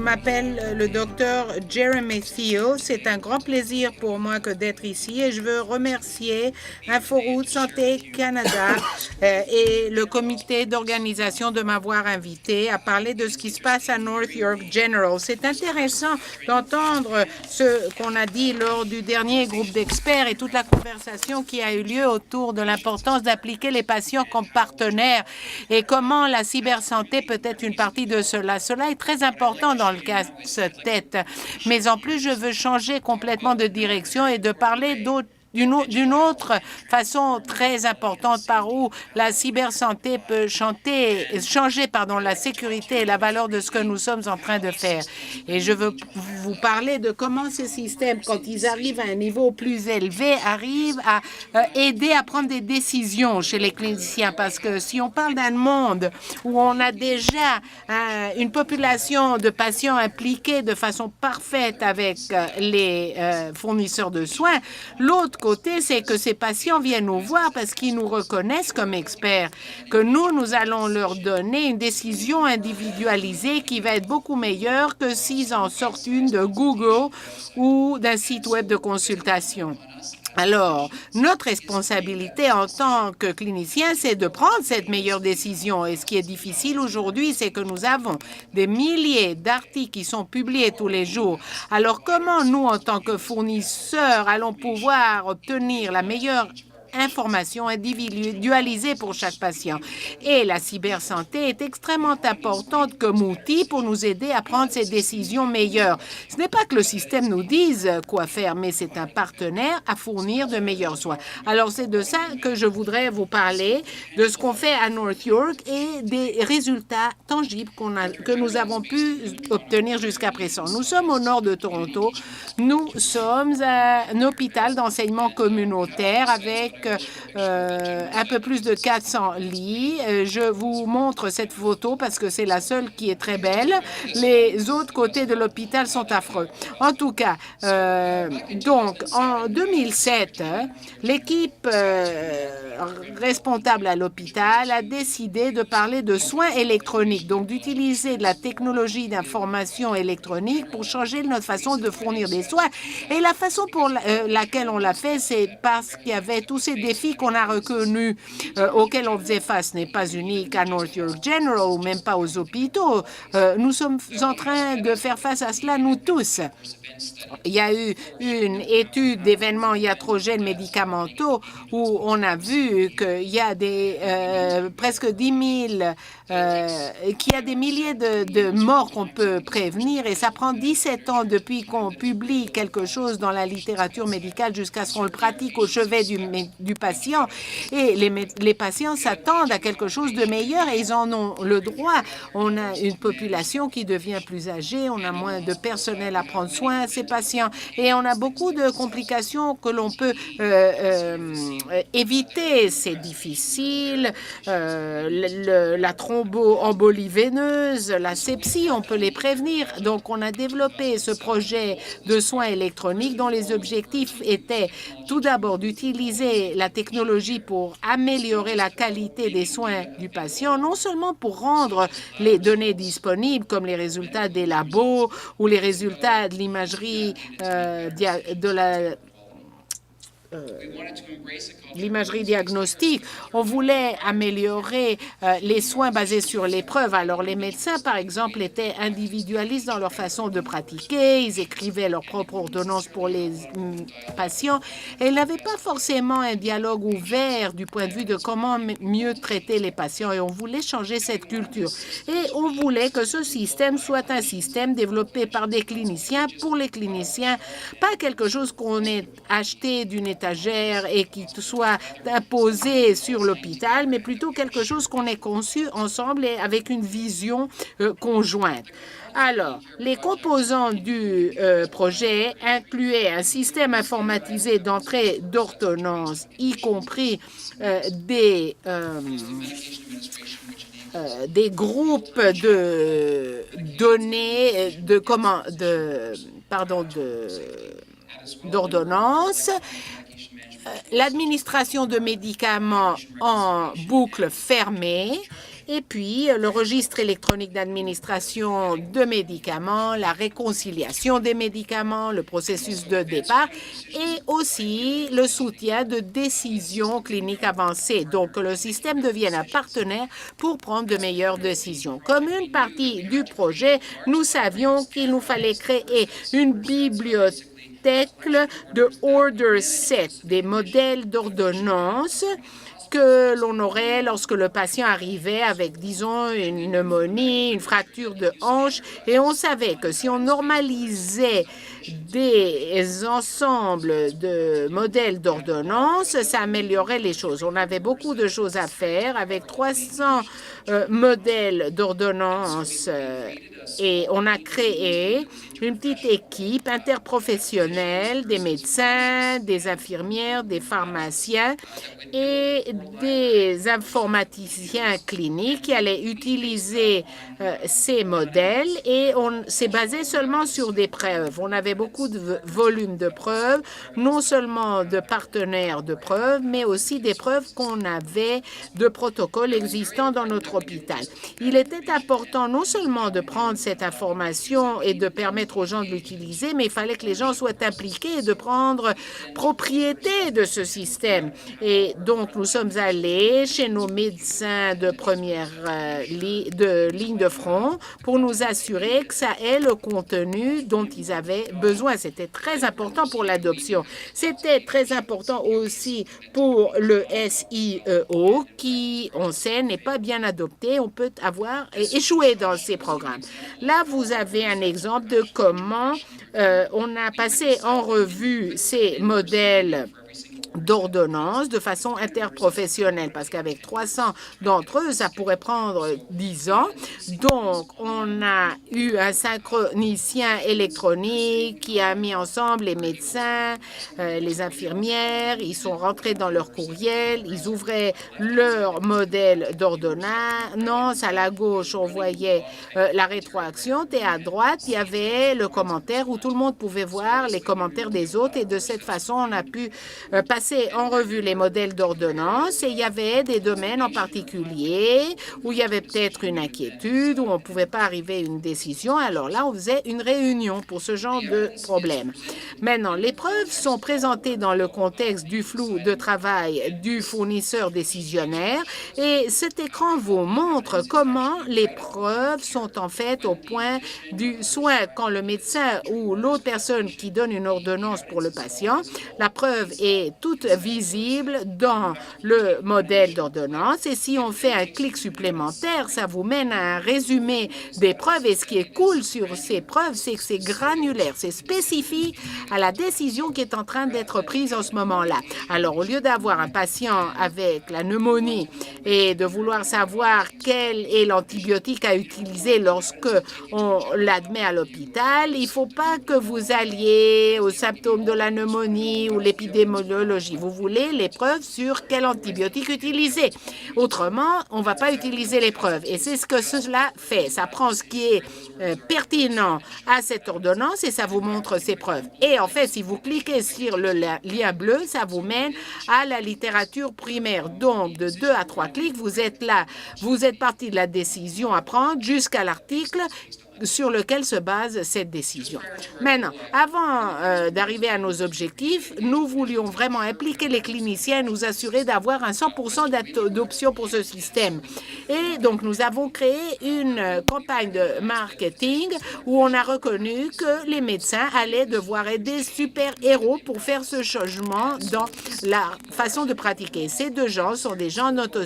m'appelle le docteur Jeremy Theo. C'est un grand plaisir pour moi que d'être ici et je veux remercier InfoRoute Santé Canada et le comité d'organisation de m'avoir invité à parler de ce qui se passe à North York General. C'est intéressant d'entendre ce qu'on a dit lors du dernier groupe d'experts et toute la conversation qui a eu lieu autour de l'importance d'appliquer les patients comme partenaires et comment la cybersanté peut être une partie de cela. Cela est très important dans le casse-tête. Mais en plus, je veux changer complètement de direction et de parler d'une autre façon très importante par où la cybersanté peut changer la sécurité et la valeur de ce que nous sommes en train de faire. Et je veux vous parler de comment ces systèmes, quand ils arrivent à un niveau plus élevé, arrivent à aider à prendre des décisions chez les cliniciens. Parce que si on parle d'un monde où on a déjà une population de patients impliqués de façon parfaite avec les fournisseurs de soins, l'autre côté, c'est que ces patients viennent nous voir parce qu'ils nous reconnaissent comme experts, que nous allons leur donner une décision individualisée qui va être beaucoup meilleure que s'ils en sortent une de Google ou d'un site web de consultation. Alors, notre responsabilité en tant que clinicien, c'est de prendre cette meilleure décision. Et ce qui est difficile aujourd'hui, c'est que nous avons des milliers d'articles qui sont publiés tous les jours. Alors, comment nous, en tant que fournisseurs, allons pouvoir obtenir la meilleure information individualisée pour chaque patient? Et la cybersanté est extrêmement importante comme outil pour nous aider à prendre ces décisions meilleures. Ce n'est pas que le système nous dise quoi faire, mais c'est un partenaire à fournir de meilleurs soins. Alors, c'est de ça que je voudrais vous parler, de ce qu'on fait à North York et des résultats tangibles que nous avons pu obtenir jusqu'à présent. Nous sommes au nord de Toronto. Nous sommes un hôpital d'enseignement communautaire avec un peu plus de 400 lits. Je vous montre cette photo parce que c'est la seule qui est très belle. Les autres côtés de l'hôpital sont affreux. En tout cas, donc, en 2007, l'équipe responsable à l'hôpital a décidé de parler de soins électroniques, donc d'utiliser de la technologie d'information électronique pour changer notre façon de fournir des soins. Et la façon pour laquelle on l'a fait, c'est parce qu'il y avait tous ces défis qu'on a reconnus, auxquels on faisait face, n'est pas unique à North York General ou même pas aux hôpitaux. Nous sommes en train de faire face à cela, nous tous. Il y a eu une étude d'événements iatrogènes médicamenteux où on a vu qu'il y a presque 10 000, qu'il y a des milliers de morts qu'on peut prévenir et ça prend 17 ans depuis qu'on publie quelque chose dans la littérature médicale jusqu'à ce qu'on le pratique au chevet du patient. Et les patients s'attendent à quelque chose de meilleur et ils en ont le droit. On a une population qui devient plus âgée, on a moins de personnel à prendre soin de ces patients et on a beaucoup de complications que l'on peut éviter. C'est difficile, la thromboembolie veineuse, la sepsie, on peut les prévenir. Donc, on a développé ce projet de soins électroniques dont les objectifs étaient tout d'abord d'utiliser la technologie pour améliorer la qualité des soins du patient, non seulement pour rendre les données disponibles comme les résultats des labos ou les résultats de l'imagerie l'imagerie diagnostique. On voulait améliorer les soins basés sur l'épreuve. Alors, les médecins, par exemple, étaient individualistes dans leur façon de pratiquer. Ils écrivaient leurs propres ordonnances pour les patients. Et ils n'avaient pas forcément un dialogue ouvert du point de vue de comment mieux traiter les patients. Et on voulait changer cette culture. Et on voulait que ce système soit un système développé par des cliniciens pour les cliniciens, pas quelque chose qu'on ait acheté d'une étagère et qui soit imposé sur l'hôpital, mais plutôt quelque chose qu'on ait conçu ensemble et avec une vision conjointe. Alors, les composants du projet incluaient un système informatisé d'entrée d'ordonnance, y compris des groupes de données, d'ordonnances, l'administration de médicaments en boucle fermée Et puis, le registre électronique d'administration de médicaments, la réconciliation des médicaments, le processus de départ et aussi le soutien de décisions cliniques avancées. Donc, que le système devienne un partenaire pour prendre de meilleures décisions. Comme une partie du projet, nous savions qu'il nous fallait créer une bibliothèque de order set, des modèles d'ordonnance que l'on aurait lorsque le patient arrivait avec, disons, une pneumonie, une fracture de hanche, et on savait que si on normalisait des ensembles de modèles d'ordonnance, ça améliorait les choses. On avait beaucoup de choses à faire avec 300 modèles d'ordonnance et on a créé une petite équipe interprofessionnelle des médecins, des infirmières, des pharmaciens et des informaticiens cliniques qui allaient utiliser ces modèles et on s'est basé seulement sur des preuves. On avait beaucoup de volume de preuves, non seulement de partenaires de preuves, mais aussi des preuves qu'on avait de protocoles existants dans notre hôpital. Il était important non seulement de prendre cette information et de permettre aux gens de l'utiliser, mais il fallait que les gens soient impliqués et de prendre propriété de ce système. Et donc, nous sommes allés chez nos médecins de première ligne de front pour nous assurer que ça ait le contenu dont ils avaient besoin. C'était très important pour l'adoption. C'était très important aussi pour le SIEO qui, on sait, n'est pas bien adopté. On peut avoir échoué dans ces programmes. Là, vous avez un exemple de comment on a passé en revue ces modèles d'ordonnance de façon interprofessionnelle, parce qu'avec 300 d'entre eux, ça pourrait prendre 10 ans. Donc, on a eu un synchronicien électronique qui a mis ensemble les médecins, les infirmières, ils sont rentrés dans leur courriel, ils ouvraient leur modèle d'ordonnance. À la gauche, on voyait la rétroaction et à droite, il y avait le commentaire où tout le monde pouvait voir les commentaires des autres et de cette façon, on a pu passer en revue les modèles d'ordonnance et il y avait des domaines en particulier où il y avait peut-être une inquiétude, où on ne pouvait pas arriver à une décision. Alors là, on faisait une réunion pour ce genre de problème. Maintenant, les preuves sont présentées dans le contexte du flou de travail du fournisseur décisionnaire et cet écran vous montre comment les preuves sont en fait au point du soin. Quand le médecin ou l'autre personne qui donne une ordonnance pour le patient, la preuve est toute visible dans le modèle d'ordonnance. Et si on fait un clic supplémentaire, ça vous mène à un résumé des preuves. Et ce qui est cool sur ces preuves, c'est que c'est granulaire, c'est spécifique à la décision qui est en train d'être prise en ce moment-là. Alors, au lieu d'avoir un patient avec la pneumonie et de vouloir savoir quel est l'antibiotique à utiliser lorsque on l'admet à l'hôpital, il ne faut pas que vous alliez aux symptômes de la pneumonie ou l'épidémiologie. Vous voulez les preuves sur quel antibiotique utiliser. Autrement, on ne va pas utiliser les preuves. Et c'est ce que cela fait. Ça prend ce qui est pertinent à cette ordonnance et ça vous montre ces preuves. Et en fait, si vous cliquez sur le lien bleu, ça vous mène à la littérature primaire. Donc, de 2 à 3 clics, vous êtes là. Vous êtes parti de la décision à prendre jusqu'à l'article sur lequel se base cette décision. Maintenant, avant d'arriver à nos objectifs, nous voulions vraiment impliquer les cliniciens et nous assurer d'avoir un 100% d'adoption pour ce système. Et donc, nous avons créé une campagne de marketing où on a reconnu que les médecins allaient devoir être des super-héros pour faire ce changement dans la façon de pratiquer. Ces deux gens sont des gens de notre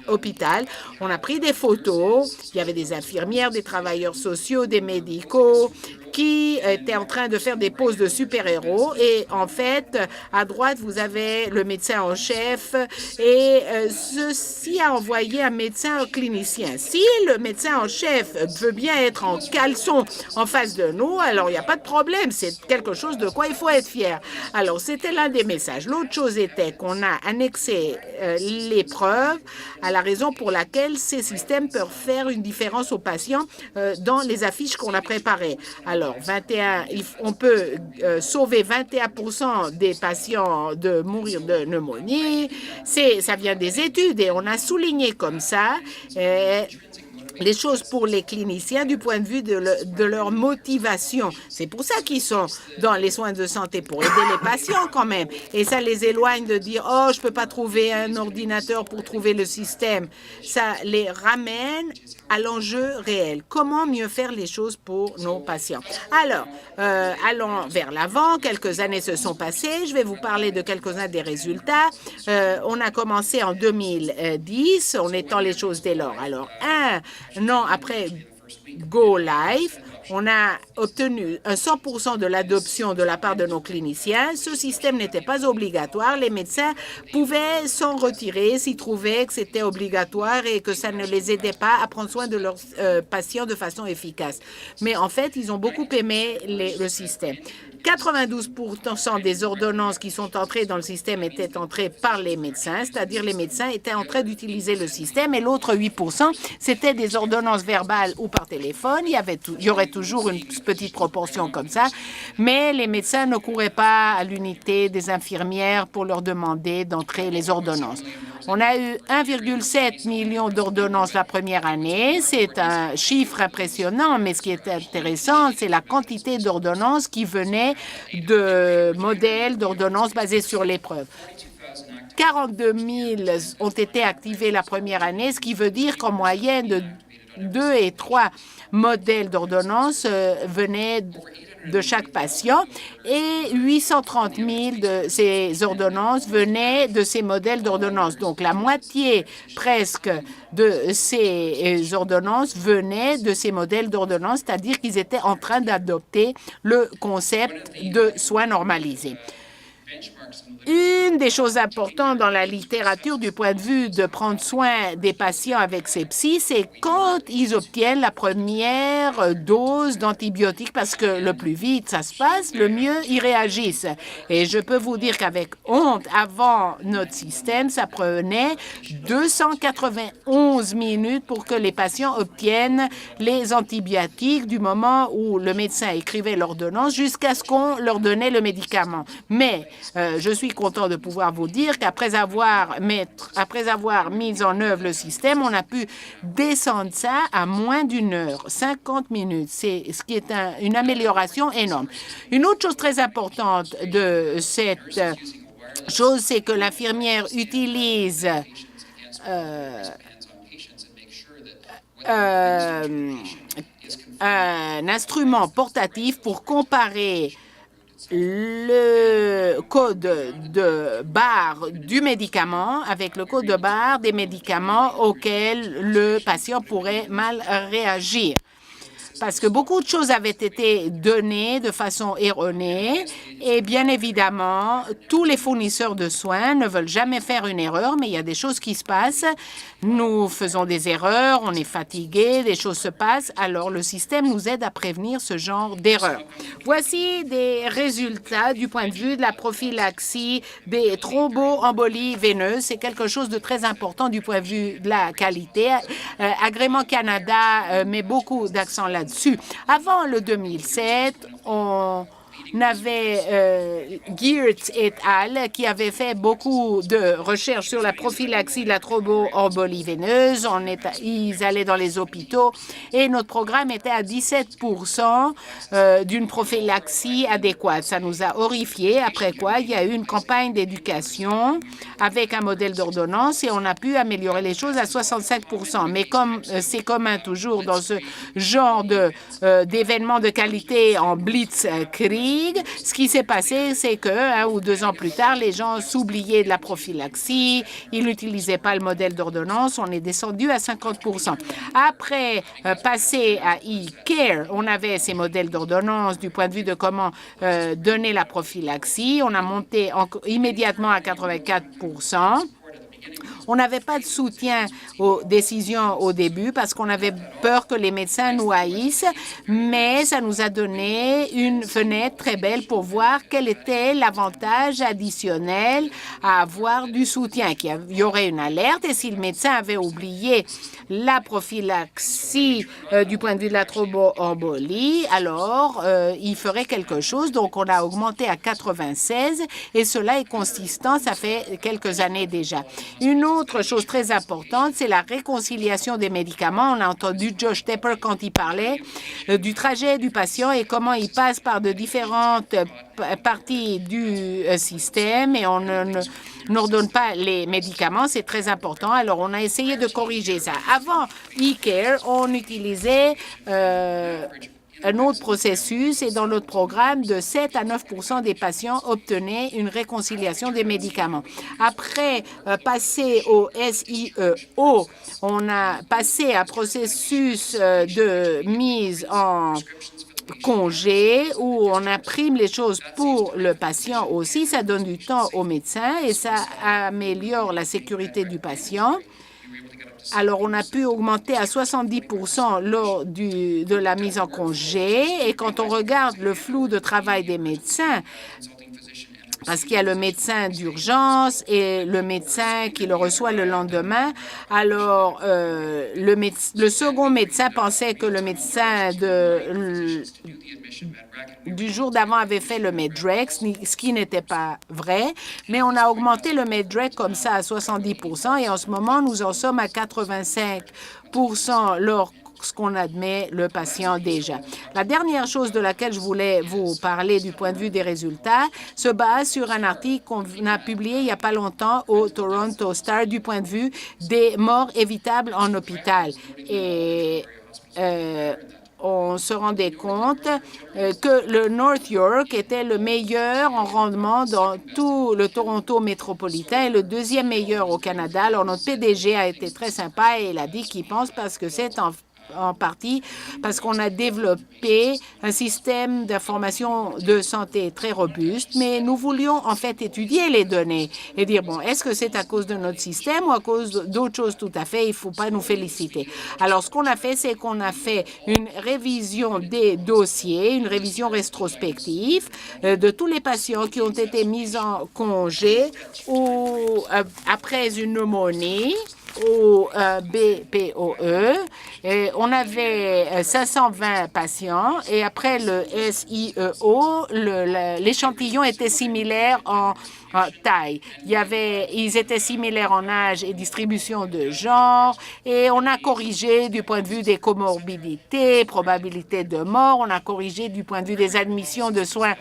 hôpital. On a pris des photos. Il y avait des infirmières, des travailleurs sociaux, des médicaux qui étaient en train de faire des poses de super-héros. Et en fait, à droite, vous avez le médecin en chef et ceci a envoyé un médecin clinicien. Si le médecin en chef veut bien être en caleçon en face de nous, alors il n'y a pas de problème. C'est quelque chose de quoi il faut être fier. Alors, c'était l'un des messages. L'autre chose était qu'on a annexé les preuves à la raison pour laquelle ces systèmes peuvent faire une différence aux patients dans les affiches qu'on a préparées. Alors, Alors, 21, on peut sauver 21% des patients de mourir de pneumonie. Ça vient des études et on a souligné comme ça les choses pour les cliniciens du point de vue de leur motivation. C'est pour ça qu'ils sont dans les soins de santé, pour aider les patients quand même. Et ça les éloigne de dire « Oh, je ne peux pas trouver un ordinateur pour trouver le système ». Ça les ramène à l'enjeu réel. Comment mieux faire les choses pour nos patients? Alors, allons vers l'avant. Quelques années se sont passées. Je vais vous parler de quelques-uns des résultats. On a commencé en 2010. On étend les choses dès lors. Alors, un an après Go Live, on a obtenu un 100% de l'adoption de la part de nos cliniciens. Ce système n'était pas obligatoire. Les médecins pouvaient s'en retirer s'ils trouvaient que c'était obligatoire et que ça ne les aidait pas à prendre soin de leurs patients de façon efficace. Mais en fait, ils ont beaucoup aimé le système. 92% des ordonnances qui sont entrées dans le système étaient entrées par les médecins, c'est-à-dire les médecins étaient en train d'utiliser le système, et l'autre 8%, c'était des ordonnances verbales ou par téléphone. Il y aurait toujours une petite proportion comme ça, mais les médecins ne couraient pas à l'unité des infirmières pour leur demander d'entrer les ordonnances. On a eu 1,7 million d'ordonnances la première année. C'est un chiffre impressionnant, mais ce qui est intéressant, c'est la quantité d'ordonnances qui venaient de modèles d'ordonnances basés sur l'épreuve. 42 000 ont été activés la première année, ce qui veut dire qu'en moyenne, de 2 et 3 modèles d'ordonnances venaient de chaque patient, et 830 000 de ces ordonnances venaient de ces modèles d'ordonnances. Donc, la moitié presque de ces ordonnances venaient de ces modèles d'ordonnances, c'est-à-dire qu'ils étaient en train d'adopter le concept de soins normalisés. Une des choses importantes dans la littérature du point de vue de prendre soin des patients avec sepsis, c'est quand ils obtiennent la première dose d'antibiotiques, parce que le plus vite ça se passe, le mieux ils réagissent. Et je peux vous dire qu'avec honte, avant notre système, ça prenait 291 minutes pour que les patients obtiennent les antibiotiques du moment où le médecin écrivait l'ordonnance jusqu'à ce qu'on leur donnait le médicament. Mais je suis content de pouvoir vous dire qu'après avoir mis en œuvre le système, on a pu descendre ça à moins d'une heure, 50 minutes. C'est ce qui est une amélioration énorme. Une autre chose très importante de cette chose, c'est que l'infirmière utilise un instrument portatif pour comparer le code de barre du médicament avec le code de barre des médicaments auxquels le patient pourrait mal réagir. Parce que beaucoup de choses avaient été données de façon erronée et bien évidemment, tous les fournisseurs de soins ne veulent jamais faire une erreur, mais il y a des choses qui se passent. Nous faisons des erreurs, on est fatigué, des choses se passent, alors le système nous aide à prévenir ce genre d'erreurs. Voici des résultats du point de vue de la prophylaxie des thromboembolies veineuses. C'est quelque chose de très important du point de vue de la qualité. Agrément Canada met beaucoup d'accent là-dessus. Avant le 2007, on avait Geertz et al. Qui avait fait beaucoup de recherches sur la prophylaxie de la thromboembolie veineuse. Ils allaient dans les hôpitaux et notre programme était à 17% d'une prophylaxie adéquate. Ça nous a horrifiés, après quoi il y a eu une campagne d'éducation avec un modèle d'ordonnance et on a pu améliorer les choses à 65%. Mais comme c'est commun toujours dans ce genre d'événements de qualité en blitzkrieg, ce qui s'est passé, c'est que 1 ou 2 ans plus tard, les gens s'oubliaient de la prophylaxie, ils n'utilisaient pas le modèle d'ordonnance, on est descendu à 50%. Après passer à e-care, on avait ces modèles d'ordonnance du point de vue de comment donner la prophylaxie, on a monté immédiatement à 84%. On n'avait pas de soutien aux décisions au début parce qu'on avait peur que les médecins nous haïssent, mais ça nous a donné une fenêtre très belle pour voir quel était l'avantage additionnel à avoir du soutien, qu'il y aurait une alerte et si le médecin avait oublié la prophylaxie du point de vue de la thromboembolie, alors il ferait quelque chose. Donc, on a augmenté à 96 et cela est consistant, ça fait quelques années déjà. Une autre chose très importante, c'est la réconciliation des médicaments. On a entendu Josh Tepper quand il parlait du trajet du patient et comment il passe par de différentes parties du système et on n'ordonne pas les médicaments, c'est très important. Alors, on a essayé de corriger ça. Avant e-care, on utilisait un autre processus et dans notre programme, de 7 à 9 des patients obtenaient une réconciliation des médicaments. Après passer au SIEO, on a passé un processus de mise en congé où on imprime les choses pour le patient aussi. Ça donne du temps au médecin et ça améliore la sécurité du patient. Alors, on a pu augmenter à 70 lors de la mise en congé. Et quand on regarde le flou de travail des médecins, parce qu'il y a le médecin d'urgence et le médecin qui le reçoit le lendemain. Alors, le second médecin pensait que le médecin du jour d'avant avait fait le Medrex, ce qui n'était pas vrai, mais on a augmenté le Medrex comme ça à 70 et en ce moment, nous en sommes à 85 lorsqu'on admet le patient déjà. La dernière chose de laquelle je voulais vous parler du point de vue des résultats se base sur un article qu'on a publié il n'y a pas longtemps au Toronto Star du point de vue des morts évitables en hôpital. Et on se rendait compte que le North York était le meilleur en rendement dans tout le Toronto métropolitain et le deuxième meilleur au Canada. Alors, notre PDG a été très sympa et il a dit qu'il pense parce que c'est en partie parce qu'on a développé un système d'information de santé très robuste, mais nous voulions en fait étudier les données et dire, bon, est-ce que c'est à cause de notre système ou à cause d'autres choses tout à fait? Il ne faut pas nous féliciter. Alors, ce qu'on a fait, c'est qu'on a fait une révision des dossiers, une révision rétrospective de tous les patients qui ont été mis en congé ou après une pneumonie au BPOE. Et on avait 520 patients et après le SIEO, l'échantillon était similaire en taille. Ils étaient similaires en âge et distribution de genre et on a corrigé du point de vue des comorbidités, probabilité de mort, on a corrigé du point de vue des admissions de soins